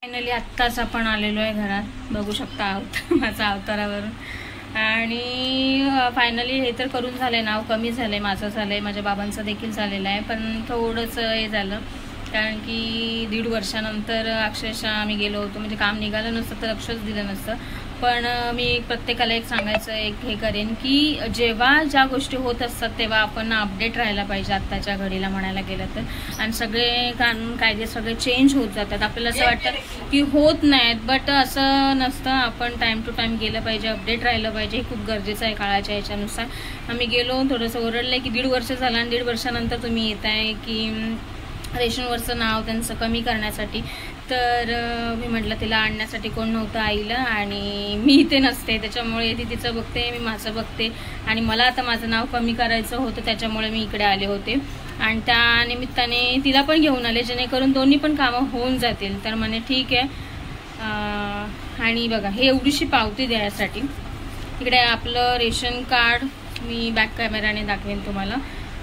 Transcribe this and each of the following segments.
Finally आत्ताच आपण आलेलो आहे घरात, बघू शकता माझा अवतारावरून. आणि फायनली हे तर करून झालंय, नाव कमी झालंय, माझं झालंय, माझ्या बाबांचं देखील झालेलं आहे. पण थोडंसं हे झालं कारण की 1.5 वर्षानंतर अक्षरशः आम्ही गेलो होतो. म्हणजे काम निघालं नसतं तर लक्षच दिलं नसतं. पण मी प्रत्येकाला एक सांगायचं एक हे करेन की जेव्हा ज्या गोष्टी होत असतात तेव्हा आपण अपडेट राहायला पाहिजे. आत्ताच्या घडीला म्हणायला गेलं तर, आणि सगळे कानून कायदे सगळे चेंज होत जातात. आपल्याला असं वाटतं की होत नाहीत, बट असं नसतं. आपण टाइम टू टाइम गेलं पाहिजे, अपडेट राहिलं पाहिजे. हे खूप गरजेचं आहे काळाच्या याच्यानुसार. आम्ही गेलो, थोडंसं ओरडलं की 1.5 वर्ष झालं आणि 1.5 वर्षानंतर तुम्ही येत आहे की रेशनवरचं नाव त्यांचं कमी करण्यासाठी. तर मी म्हटलं तिला आणण्यासाठी कोण नव्हतं आईला, आणि मी इथे नसते त्याच्यामुळे ती तिचं बघते, मी माझं बघते. आणि मला आता माझं नाव कमी करायचं होतं त्याच्यामुळे मी इकडे आले होते. आणि त्या निमित्ताने तिला पण घेऊन आले जेणेकरून दोन्ही पण कामं होऊन जातील. तर म्हणे ठीक आहे. आणि बघा हे एवढीशी पावती द्यायसाठी इकडे आपलं रेशन कार्ड मी बॅक कॅमेराने दाखवेन तुम्हाला.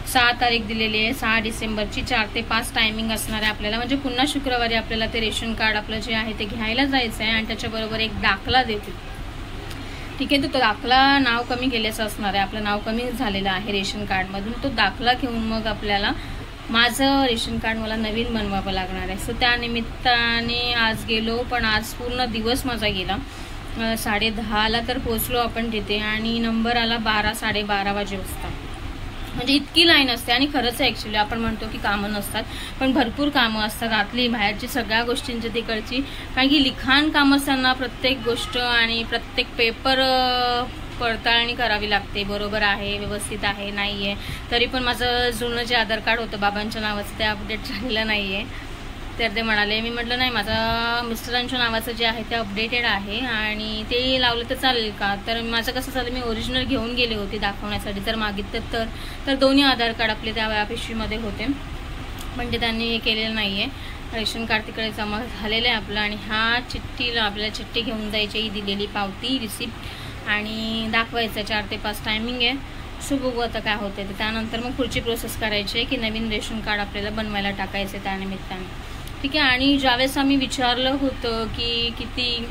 6 तारीख दिलेली आहे, 6 डिसेंबरची. 4 ते 5 टायमिंग असणार आहे आपल्याला. म्हणजे पुन्हा शुक्रवारी आपल्याला ते रेशन कार्ड आपलं जे आहे ते घ्यायला जायचं आहे. आणि त्याच्याबरोबर एक दाखला देतील. ठीक आहे, तो दाखला नाव कमी केल्याचं असणार आहे. आपलं नाव कमी झालेलं आहे रेशन कार्डमधून. तो दाखला घेऊन मग आपल्याला माझं रेशन कार्ड मला नवीन बनवावं लागणार आहे. सो त्या निमित्ताने आज गेलो, पण आज पूर्ण दिवस माझा गेला. 10:30ला तर पोचलो आपण तिथे आणि नंबर आला 12-12:30 वाजेवाजता. म्हणजे इतकी लाईन असते. आणि खरंच आहे ॲक्च्युली, आपण म्हणतो की कामं नसतात, पण भरपूर कामं असतात आतली बाहेरची सगळ्या गोष्टींची तिकडची. कारण की लिखाण काम असताना प्रत्येक गोष्ट आणि प्रत्येक पेपर पडताळणी करावी लागते. बरोबर आहे, व्यवस्थित आहे, नाही आहे. तरी पण माझं जुनं जे आधार कार्ड होतं बाबांच्या नावाचं ते अपडेट झालेलं नाही आहे. तर ते म्हणाले, मी म्हटलं नाही, माझा मिस्टरांच्या नावाचं जे आहे ते अपडेटेड आहे आणि ते लावलं तर चालेल का. तर माझं कसं झालं, मी ओरिजिनल घेऊन गेले होते दाखवण्यासाठी. जर मागितलं तर दोन्ही आधार कार्ड आपले त्या पिशवीमध्ये होते, म्हणजे त्यांनी हे केलेलं नाही आहे. रेशन कार्ड तिकडे जमा झालेलं आहे आपलं. आणि चिठ्ठीला आपल्याला चिठ्ठी घेऊन जायची, ही दिलेली पावती रिसिप्ट आणि दाखवायचं. 4 ते 5 टायमिंग आहे. सो बघू आता काय होते. तर त्यानंतर मग पुढची प्रोसेस करायची आहे की नवीन रेशन कार्ड आपल्याला बनवायला टाकायचं आहे त्यानिमित्ताने. ठीक आहे. आणि ज्यावेळेस आम्ही विचारलं होतं की किती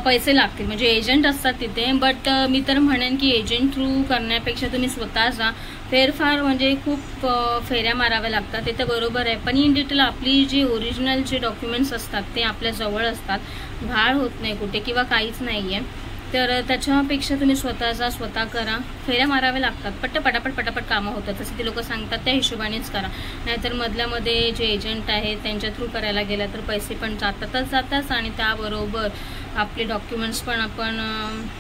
पैसे लागतील, म्हणजे एजंट असतात तिथे, बट मी तर म्हणेन की एजंट थ्रू करण्यापेक्षा तुम्ही स्वतः जा. फेरफार म्हणजे खूप फेऱ्या माराव्या लागतात, ते तर बरोबर आहे. पण इन डिटेल आपली जी ओरिजिनल जे डॉक्युमेंट्स असतात ते आपल्या जवळ असतात, घाळ होत नाही कुठे किंवा काहीच नाही आहे. तर त्याच्यापेक्षा तुम्ही स्वतः करा. फेऱ्या माराव्या लागतात, पटापट कामं होतात. तसं ते लोक सांगतात त्या हिशोबानेच करा. नाहीतर मधल्यामध्ये जे एजंट आहेत त्यांच्या थ्रू करायला गेलं तर पैसे पण जातात आणि त्याबरोबर आपले डॉक्युमेंट्स पण आपण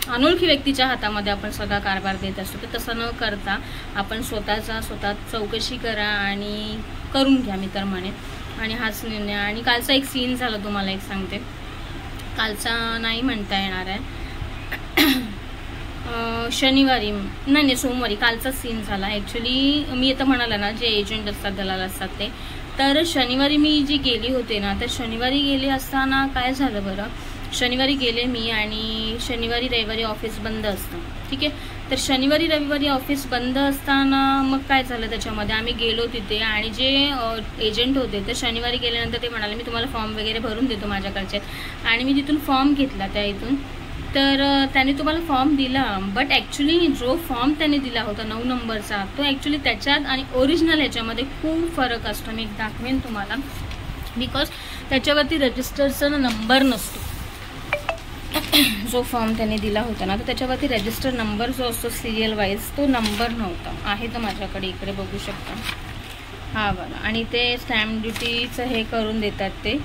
अनोळखी व्यक्तीच्या हातामध्ये आपण सगळा कारभार देत असतो. तर तसं न करता आपण स्वतः चौकशी करा आणि करून घ्या, मी तर म्हणेन. आणि हाच निर्णय. आणि कालचा एक सीन झाला, तुम्हाला एक सांगते. कालचा नाही म्हणता येणार आहे, शनिवारी नाही सोमवारी कालचा सीन झाला. ॲक्च्युली मी आता म्हणाला ना, जे एजंट असतात, दलाल असतात ते. तर शनिवारी मी जी गेली होते ना, तर शनिवारी गेले असताना काय झालं बरं, शनिवारी गेले मी आणि शनिवारी रविवारी ऑफिस बंद असतं. ठीक आहे. तर शनिवारी रविवारी ऑफिस बंद असताना मग काय झालं, त्याच्यामध्ये आम्ही गेलो तिथे आणि जे एजंट होते तर शनिवारी गेल्यानंतर ते म्हणाले मी तुम्हाला फॉर्म वगैरे भरून देतो माझ्याकडचे. आणि मी तिथून फॉर्म घेतला त्या इथून. तर त्याने तुम्हाला फॉर्म दिला, बट ॲक्च्युली जो फॉर्म त्याने दिला होता 9 नंबरचा, तो ॲक्च्युली त्याच्यात आणि ओरिजिनल ह्याच्यामध्ये खूप फरक असतो. मी दाखवेन तुम्हाला, बिकॉज त्याच्यावरती रजिस्टरचा नंबर नसतो. जो फॉर्म त्याने दिला होता ना, तर त्याच्यावरती रजिस्टर नंबर जो असतो सिरियल वाईज, तो नंबर नव्हता. आहे तर माझ्याकडे इकडे बघू शकता, हा बघा. आणि ते स्टॅम्प ड्युटीचं हे करून देतात ते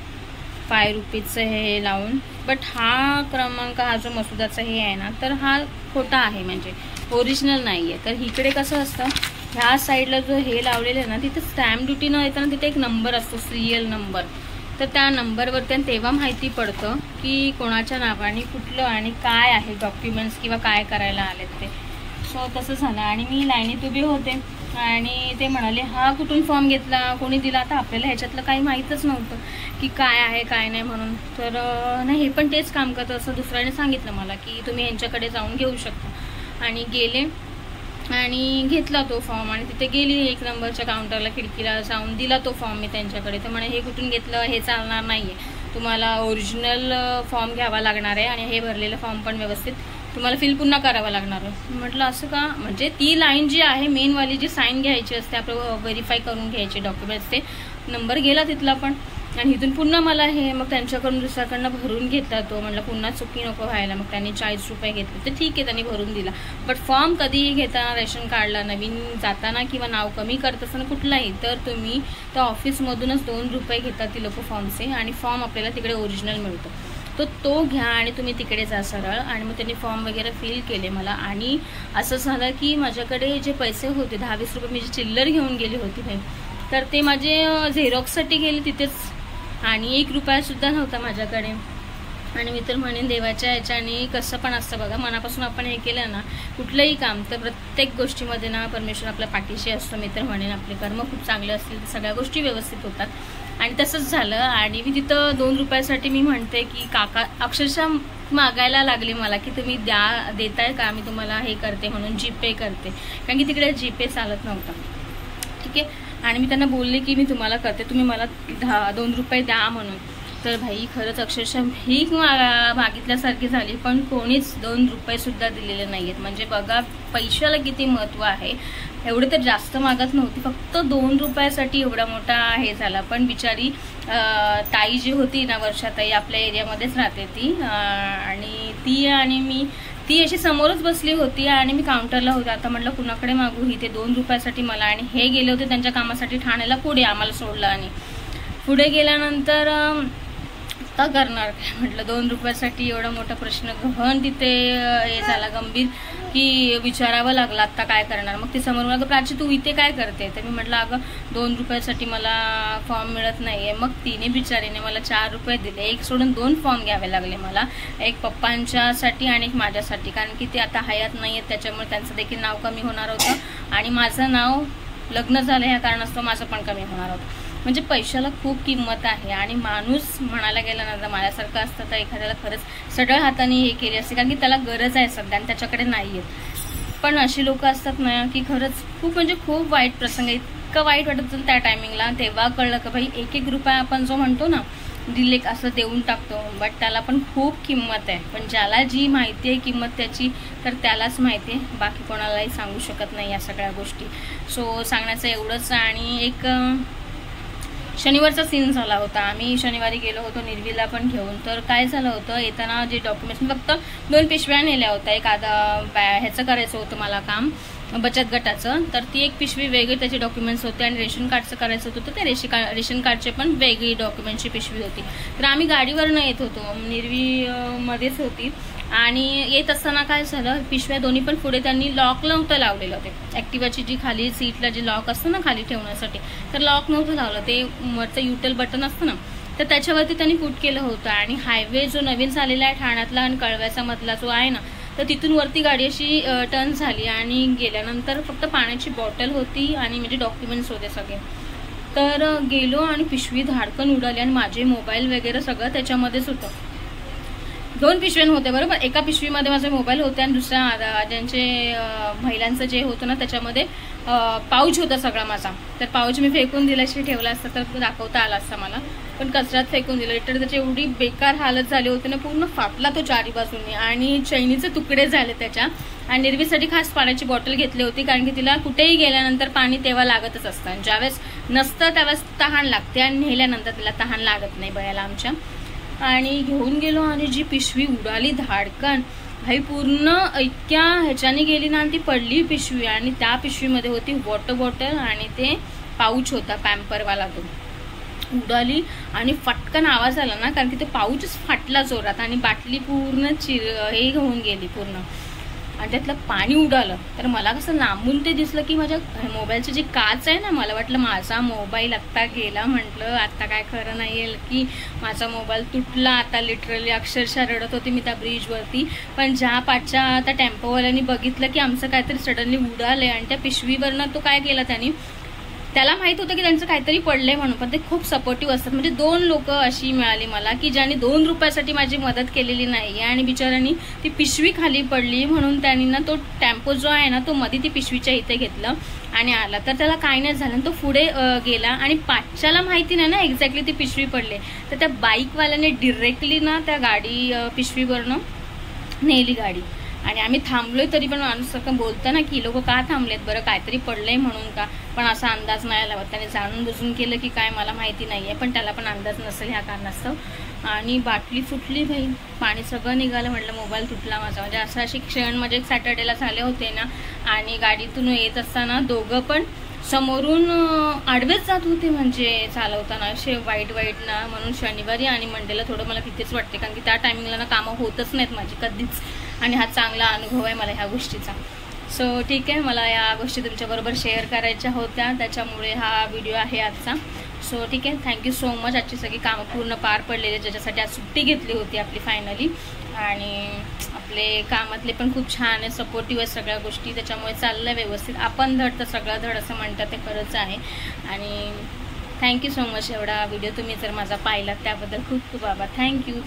5 रुपीजचं हे लावून. बट हा क्रमांक, हा जो मसुदाचा हे आहे ना, तर हा खोटा आहे, म्हणजे ओरिजिनल नाही आहे. तर इकडे कसं असतं, ह्या साईडला जो हे लावलेलं आहे ना, तिथे स्टॅम्प ड्युटी न येताना तिथे एक नंबर असतो, सिरियल नंबर. तर त्या नंबरवरती तेव्हा माहिती पडतं की कोणाच्या नावाने कुठलं आणि काय आहे डॉक्युमेंट्स किंवा काय करायला आलेत ते. सो तसं झालं. आणि मी लाईनीत उभे होते आणि ते म्हणाले हा कुठून फॉर्म घेतला, कोणी दिला. आता आपल्याला ह्याच्यातलं काही माहीतच नव्हतं की काय आहे काय नाही म्हणून. तर नाही, हे पण तेच काम करतं असं दुसऱ्याने सांगितलं मला की तुम्ही यांच्याकडे जाऊन घेऊ शकता. आणि गेले आणि घेतला तो फॉर्म आणि तिथे गेली 1 नंबरच्या काउंटरला, खिडकीला जाऊन दिला तो फॉर्म मी त्यांच्याकडे. तर म्हणे हे कुठून घेतलं, हे चालणार नाही आहे. तुम्हाला ओरिजिनल फॉर्म घ्यावा लागणार आहे आणि हे भरलेलं फॉर्म पण व्यवस्थित तुम्हाला फिल पुन्हा करावं लागणार आहे. म्हटलं असं का, म्हणजे ती लाईन जी आहे मेनवाली जी साईन घ्यायची असते आपलं व्हेरीफाय करून घ्यायचे डॉक्युमेंट्स, ते नंबर गेला तिथला पण, आणि इथून पुन्हा मला हे मग त्यांच्याकडून दुसऱ्याकडनं भरून घेतला तो. म्हटलं पुन्हा चुकी नको व्हायला, मग त्यांनी 40 रुपये घेतले. तर ठीक आहे, त्यांनी भरून दिला. बट फॉर्म कधीही घेताना रेशन कार्डला नवीन जाताना किंवा नाव कमी करत असताना कुठलाही, तर तुम्ही त्या ऑफिसमधूनच 2 रुपये घेतात ती लोक फॉर्मचे, आणि फॉर्म आपल्याला तिकडे ओरिजिनल मिळतो. तो घ्या आणि तुम्ही तिकडे जा सरळ. आणि मग त्यांनी फॉर्म वगैरे फिल केले मला. आणि असं झालं की माझ्याकडे जे पैसे होते 10-20 रुपये मी जे चिल्लर घेऊन गेली होती भाई, तर ते माझे झेरॉक्ससाठी गेले तिथेच, आणि 1 रुपयासुद्धा नव्हता माझ्याकडे. आणि मी तर म्हणेन देवाच्या ह्याच्याने कसं पण असतं बघा, मनापासून आपण हे केलं ना कुठलंही काम, तर प्रत्येक गोष्टीमध्ये ना परमेश्वर आपल्या पाठीशी असतो. मी तर म्हणेन आपले कर्म खूप चांगले असतील तर सगळ्या गोष्टी व्यवस्थित होतात. आणि तसंच झालं. आणि मी तिथं 2 रुपयासाठी मी म्हणते की काका अक्षरशः मागायला लागले मला की तुम्ही देताय का, मी तुम्हाला हे करते म्हणून जीपे करते, कारण की तिकडे जीपे चालत नव्हता. ठीक आहे. आणि मी त्यांना बोलले की मी तुम्हाला करते, तुम्ही मला 2 रुपये द्या म्हणून. तर भाई खरंच अक्षरशः भीक मागितल्यासारखी झाली, पण कोणीच 2 रुपयेसुद्धा दिलेले नाही आहेत. म्हणजे बघा पैशाला किती महत्त्व आहे. एवढे तर जास्त मागत नव्हती, फक्त 2 रुपयासाठी एवढा मोठा हे झाला. पण बिचारी ताई जी होती ना, वर्षाताई, आपल्या एरियामध्येच राहते ती, आणि ती अशी समोरच बसली होती आणि मी काउंटरला होते. आता म्हटलं कुणाकडे मागू, ही ते 2 रुपयासाठी मला, आणि हे गेले होते त्यांच्या कामासाठी ठाण्याला, पुढे आम्हाला सोडलं. आणि पुढे गेल्यानंतर आता करणार काय म्हटलं, 2 रुपयासाठी एवढा मोठा प्रश्न गहन तिथे हे झाला गंभीर, की विचारावं लागलं आता काय करणार. मग ती समोर मला, प्राची तू इथे काय करते, तर मी म्हटलं अगं 2 रुपयासाठी मला फॉर्म मिळत नाहीये. मग तिने बिचारीने मला 4 रुपये दिले. 1 सोडून 2 फॉर्म घ्यावे लागले मला, एक पप्पांच्यासाठी आणि एक माझ्यासाठी, कारण की ते आता हयात नाही आहेत, त्याच्यामुळे त्यांचं देखील नाव कमी होणार होतं, आणि माझं नाव लग्न झालं ह्या कारणास्तव माझं पण कमी होणार होतं. म्हणजे पैशाला खूप किंमत आहे. आणि माणूस म्हणायला गेला ना, जर माझ्यासारखं असतं तर एखाद्याला खरंच सडळ हाताने हे केली असते, कारण की त्याला गरज आहे सध्या आणि त्याच्याकडे नाही आहेत. पण अशी लोक असतात ना की खरंच खूप म्हणजे खूप वाईट प्रसंग, इतकं वाईट वाटत होतं त्या टायमिंगला. तेव्हा कळलं की भाई 1-1 रुपया आपण जो म्हणतो ना दिले असं देऊन टाकतो, बट त्याला पण खूप किंमत आहे. पण ज्याला जी माहिती आहे किंमत त्याची, तर त्यालाच माहिती आहे, बाकी कोणालाही सांगू शकत नाही या सगळ्या गोष्टी. सो सांगण्याचं एवढंच. आणि एक शनिवारचा सीन झाला होता. आम्ही शनिवारी गेलो होतो निर्वीला पण घेऊन. तर काय झालं होतं, येताना जे डॉक्युमेंट्स फक्त 2 पिशव्या नेल्या होत्या. एक ह्याचं करायचं होतं मला काम बचत गटाचं, तर ती एक पिशवी वेगळी त्याचे डॉक्युमेंट्स होते, आणि रेशन कार्डचं करायचं होतं तर ते रेशन कार्डचे पण वेगळी डॉक्युमेंटची पिशवी होती. तर आम्ही गाडीवरनं येत होतो, निर्वी मध्येच होती. आणि येत असताना काय झालं, पिशव्या दोन्ही पण पुढे त्यांनी लॉक नव्हतं लावलेलं होते. ॲक्टिवाची जी खाली सीटला जे लॉक असतं ना खाली ठेवण्यासाठी, तर लॉक नव्हतं लावलं. ते वरचं युटेल बटन असतं ना, तर त्याच्यावरती त्यांनी पुट केलं होतं. आणि हायवे जो नवीन झालेला आहे ठाण्यातला आणि कळव्याचा मधला जो आहे ना, तर तिथून वरती गाडी अशी टर्न झाली, आणि गेल्यानंतर फक्त पाण्याची बॉटल होती आणि म्हणजे डॉक्युमेंट्स होते सगळे. तर गेलो आणि पिशवी धाडकन उडाली, आणि माझे मोबाईल वगैरे सगळं त्याच्यामध्येच होतं. 2 पिशव्या होते बरोबर. एका पिशवीमध्ये माझे मोबाईल होते, आणि दुसऱ्या ज्यांचे महिलांचं जे होतं ना त्याच्यामध्ये पाऊच होता सगळा माझा. तर पाऊच मी फेकून दिल्याशी ठेवला असता तर दाखवता आला असता मला, पण कचऱ्यात फेकून दिलं. लिटर त्याची एवढी बेकार हालत झाली होती ना, पूर्ण फाटला तो 4 बाजूंनी, आणि चैनीचे तुकडे झाले त्याच्या. आणि निर्वीसाठी खास पाण्याची बॉटल घेतली होती, कारण की तिला कुठेही गेल्यानंतर पाणी तेव्हा लागतच असतं. ज्यावेळेस नसतं त्यावेळेस तहान लागते, आणि नेल्यानंतर तिला तहान लागत नाही बयाला आमच्या. आणि घेऊन गेलो, आणि जी पिशवी उडाली धाडकन भाई, पूर्ण इतक्या ह्याच्याने गेली ना, आणि ती पडली पिशवी. आणि त्या पिशवीमध्ये होती वॉटर बॉटल आणि ते पाऊच होता पॅम्परवाला, तो उडाली. आणि फटकन आवाज आला ना, कारण की ते पाऊचच फाटला जोरात, आणि बाटली पूर्ण हे होऊन गेली पूर्ण, आणि त्यातलं पाणी उडालं. तर मला कसं लांबून ते दिसलं की माझ्या मोबाईलची जी काच आहे ना, मला वाटलं माझा मोबाईल आत्ता गेला. म्हटलं आता काय खरं नाही येईल की माझा मोबाईल तुटला. आता लिटरली अक्षरशः रडत होती मी त्या ब्रिजवरती. पण ज्या पाठच्या त्या टेम्पोवाल्यांनी बघितलं की आमचं काहीतरी सडनली उडालंय, आणि त्या पिशवीवरनं तो काय केला त्यांनी, त्याला माहित होतं की त्यांचं काहीतरी पडलंय म्हणून, पण ते खूप सपोर्टिव्ह असतात. म्हणजे 2 लोक अशी मिळाली मला की ज्यांनी 2 रुपयासाठी माझी मदत केलेली नाही, आणि बिचाऱ्यांनी ती पिशवी खाली पडली म्हणून त्यांनी ना तो टेम्पो जो आहे ना तो मध्ये ती पिशवीच्या इथे घेतलं, आणि आला. तर त्याला काही नाही झालं, तो पुढे गेला आणि पाठच्याला माहिती नाही ना एक्झॅक्टली ती पिशवी पडले. तर त्या बाईकवाल्याने डिरेक्टली ना त्या गाडी पिशवीवरनं नेली गाडी. आणि आम्ही थांबलोय तरी पण माणूस सारखं बोलतं ना की लोक का थांबलेत बरं, काहीतरी पडलंय म्हणून का, पण असा अंदाज नाही लावत. त्याने जाणून बुजून केलं की काय मला माहिती नाही आहे, पण त्याला पण अंदाज नसेल ह्या कारणास्तव. आणि बाटली फुटली भाई, पाणी सगळं निघालं. म्हटलं मोबाईल तुटला माझा. म्हणजे असं अशी क्षण म्हणजे सॅटर्डेला झाले होते ना. आणि गाडीतून येत असताना दोघं पण समोरून आडवेच जात होते, म्हणजे चालवताना असे वाईट ना. म्हणून शनिवारी आणि मंडेला थोडं मला भीतीच वाटते, कारण की त्या टायमिंगला ना कामं होतच नाहीत माझी कधीच. आणि हा चांगला अनुभव आहे मला ह्या गोष्टीचा. सो ठीक आहे, मला या गोष्टी तुमच्याबरोबर शेअर करायच्या होत्या, त्याच्यामुळे हा व्हिडिओ आहे आजचा. सो ठीक आहे, थँक्यू सो मच. आजची सगळी कामं पूर्ण पार पडलेली, ज्याच्यासाठी आज सुट्टी घेतली होती आपली फायनली. आणि आपले कामातले पण खूप छान आहे, सपोर्टिव्ह आहे सगळ्या गोष्टी, त्याच्यामुळे चाललं आहे व्यवस्थित. आपण धड तर सगळं धड असं म्हणतात ते खरंच आहे. आणि थँक्यू सो मच. एवढा व्हिडिओ तुम्ही जर माझा पाहिलात त्याबद्दल खूप खूप आभार. थँक्यू.